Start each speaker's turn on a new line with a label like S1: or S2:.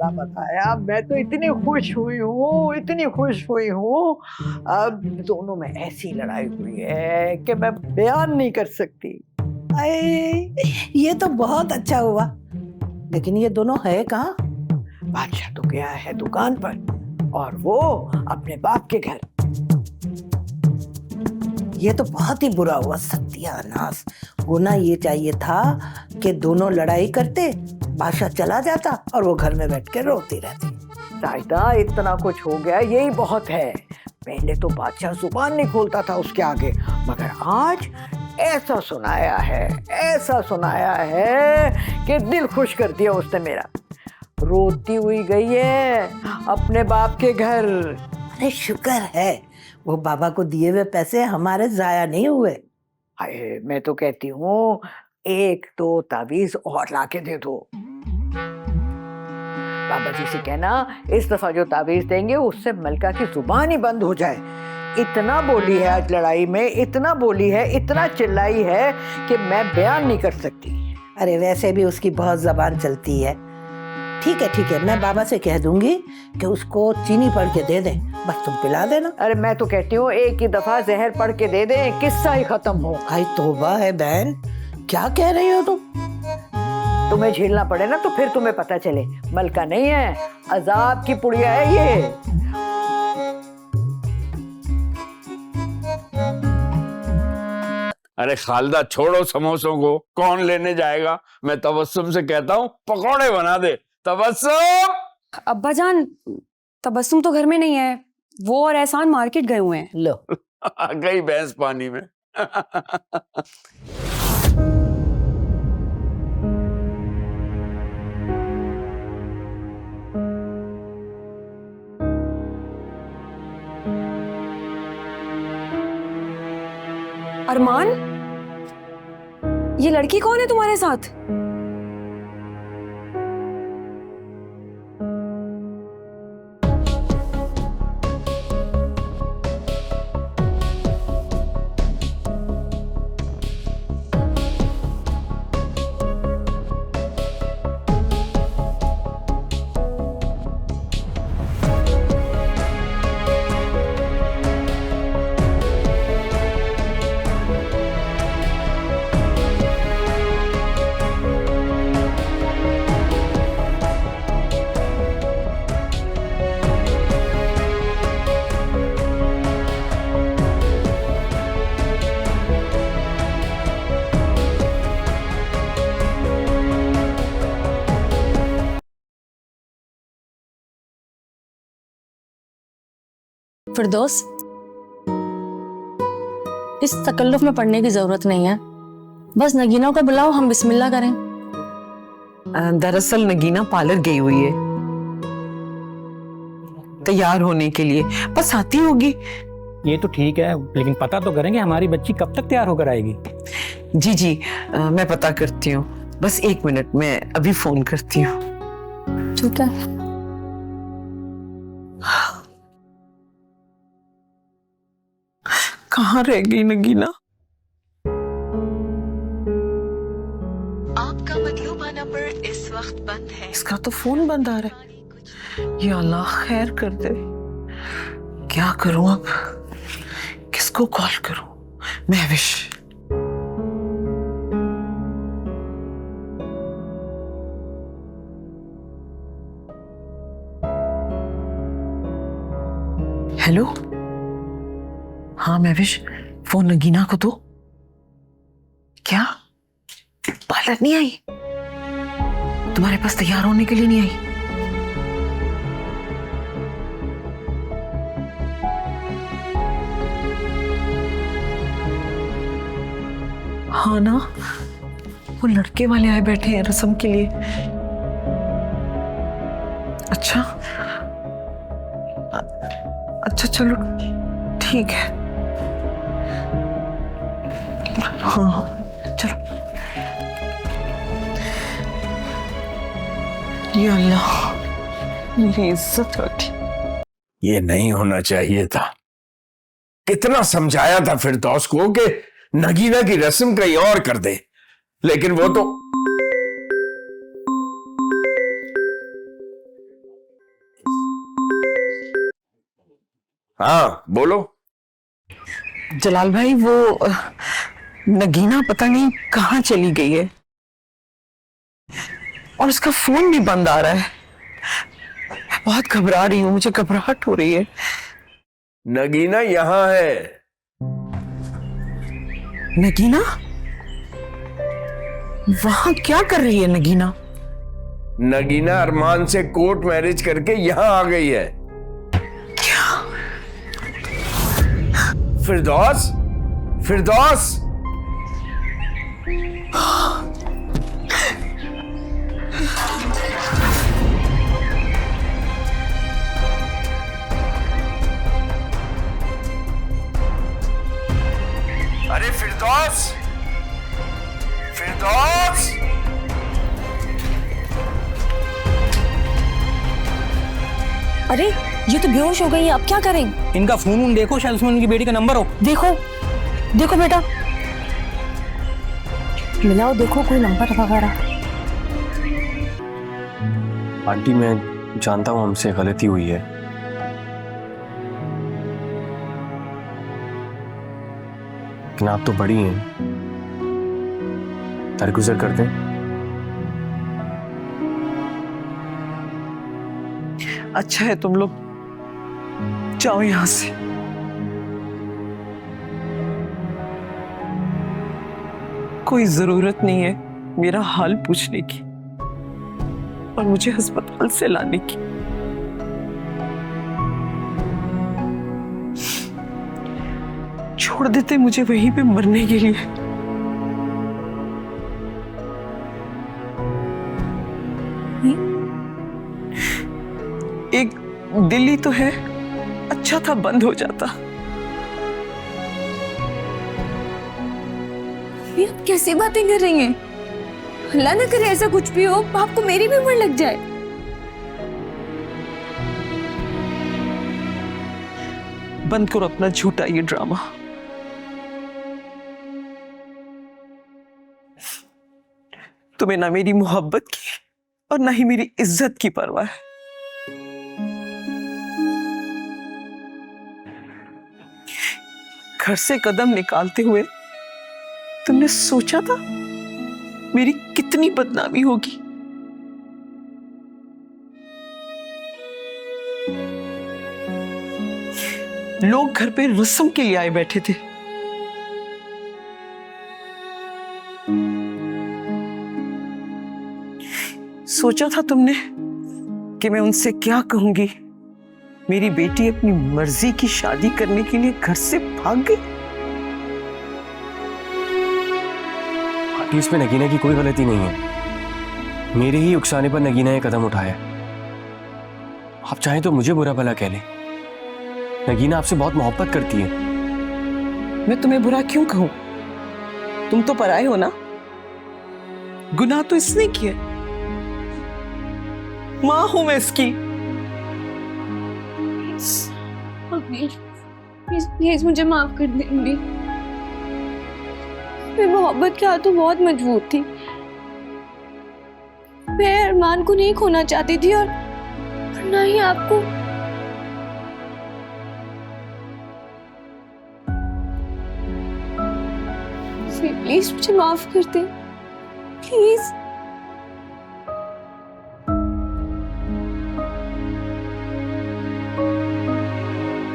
S1: बड़ा बताया, मैं तो इतनी खुश हुई हूँ, इतनी खुश हुई हूँ। अब दोनों में ऐसी लड़ाई हुई है कि मैं बयान नहीं कर सकती।
S2: अरे ये तो बहुत अच्छा हुआ, लेकिन ये दोनों है कहाँ?
S1: बादशाह तो गया है दुकान पर और वो अपने बाप के घर।
S2: ये तो बहुत ही बुरा हुआ, सत्यानाश। होना ये चाहिए था कि दोनों लड़ाई करते, बादशाह चला जाता और वो घर में बैठ के रोती रहती।
S1: साइदा इतना कुछ हो गया, यही बहुत है। पहले तो बादशाह जुबान नहीं खोलता था उसके आगे, मगर आज ऐसा सुनाया है, ऐसा सुनाया है कि दिल खुश कर दिया उसने मेरा। रोती हुई गई है अपने बाप के घर।
S2: अरे शुक्र है वो बाबा को दिए हुए पैसे हमारे जाया नहीं हुए।
S1: हाय, मैं तो कहती हूँ एक तो ताबीज और लाके दे दो। बाबा जी से कहना इस दफा जो ताबीज देंगे उससे मलका की जुबान ही बंद हो जाए। इतना बोली है आज लड़ाई में, इतना बोली है, इतना चिल्लाई है कि मैं बयान नहीं कर सकती।
S2: अरे वैसे भी उसकी बहुत जबान चलती है। ठीक है, मैं बाबा से कह दूंगी कि उसको चीनी पड़ के दे दे, बस तुम पिला देना।
S1: अरे मैं तो कहती हूँ एक ही दफा जहर पड़ के दे दे, किस्सा ही खत्म हो।
S2: भाई तौबा है बहन, क्या कह रही हो तुम?
S1: तुम्हें झेलना पड़े ना तो फिर तुम्हें पता चले। मलका नहीं है, अजाब की पुड़िया है ये।
S3: अरे खालदा छोड़ो समोसों को, कौन लेने जाएगा। मैं तबस्सुम से कहता हूँ पकौड़े बना दे। तबस्सुम!
S4: अब्बा जान, तबस्सुम तो घर में नहीं है, वो और एहसान मार्केट गए हुए हैं।
S2: लो
S3: गई भैंस पानी में।
S4: अरमान, ये लड़की कौन है तुम्हारे साथ?
S5: फिरदौस, इस तकल्लुफ में पढ़ने की जरूरत नहीं है, बस नगीना को बुलाओ, हम बिस्मिल्लाह करें।
S6: दरअसल नगीना पार्लर गई हुई है तैयार होने के लिए, बस आती होगी।
S7: ये तो ठीक है, लेकिन पता तो करेंगे हमारी बच्ची कब तक तैयार होकर आएगी।
S6: जी मैं पता करती हूँ, बस 1 मिनट में अभी फोन करती हूँ।
S5: ठीक है।
S6: कहाँ रह गई नगीना?
S8: आपका मतलूबा नंबर इस वक्त बंद है।
S6: इसका तो फोन बंद आ रहा है। या अल्लाह खैर कर दे। क्या करूं अब, किसको कॉल करूं? महविश। हेलो, हाँ महविश, फोन नगीना को दो। क्या पार्लर नहीं आई? तुम्हारे पास तैयार होने के लिए नहीं आई? हाँ ना, वो लड़के वाले आए बैठे हैं रस्म के लिए। अच्छा अच्छा, चलो ठीक है। हाँ चलो। या अल्लाह, मेरी इज्जत रखी।
S3: ये नहीं होना चाहिए था। कितना समझाया था फिरदौस को कि नगीना की रस्म कहीं और कर दे, लेकिन वो तो हाँ बोलो।
S6: जलाल भाई, वो नगीना पता नहीं कहाँ चली गई है और उसका फोन भी बंद आ रहा है। मैं बहुत घबरा रही हूँ, मुझे घबराहट हो रही है।
S3: नगीना यहाँ है।
S6: नगीना? वहां क्या कर रही है नगीना?
S3: नगीना अरमान से कोर्ट मैरिज करके यहाँ आ गई है।
S6: क्या?
S3: फिरदौस, फिरदौस, अरे फिरदौस, फिरदौस।
S5: अरे ये तो बेहोश हो गई है, अब क्या करें?
S7: इनका फोन उन देखो, शायद उसमें उनकी बेटी का नंबर हो।
S5: देखो देखो बेटा, मिलाओ, देखो कोई नंबर वगैरह।
S9: आंटी मैं जानता हूँ हमसे गलती हुई है, लेकिन आप तो बड़ी हैं, दरगुजर कर दें।
S6: अच्छा है तुम लोग जाओ यहां से। कोई जरूरत नहीं है मेरा हाल पूछने की और मुझे अस्पताल से लाने की। छोड़ देते मुझे वहीं पे मरने के लिए। एक दिल ही तो है, अच्छा था बंद हो जाता।
S5: ये आप कैसी बातें कर रही हैं? अल्लाह ना करे ऐसा कुछ भी हो, आपको मेरी भी उम्र लग जाए।
S6: बंद करो अपना झूठा ये ड्रामा। तुम्हें ना मेरी मोहब्बत की और ना ही मेरी इज्जत की परवाह है। घर से कदम निकालते हुए तुमने सोचा था मेरी कितनी बदनामी होगी? लोग घर पे रस्म के लिए आए बैठे थे। सोचा था तुमने कि मैं उनसे क्या कहूंगी? मेरी बेटी अपनी मर्जी की शादी करने के लिए घर से भाग गई।
S9: आंटी इसमें नगीना की कोई गलती नहीं है, मेरे ही उकसाने पर नगीना ये कदम उठाया। आप चाहें तो मुझे बुरा भला कह लें, नगीना आपसे बहुत मोहब्बत करती है।
S6: मैं तुम्हें बुरा क्यों कहूं? तुम तो पराए हो ना। गुनाह तो इसने किया, मां हूं मैं इसकी।
S5: प्लीज मुझे माफ कर देंगी। मैं मोहब्बत के हाथों बहुत मजबूत थी। मैं अरमान को नहीं खोना चाहती थी और ना ही आपको। प्लीज मुझे माफ कर दे, प्लीज।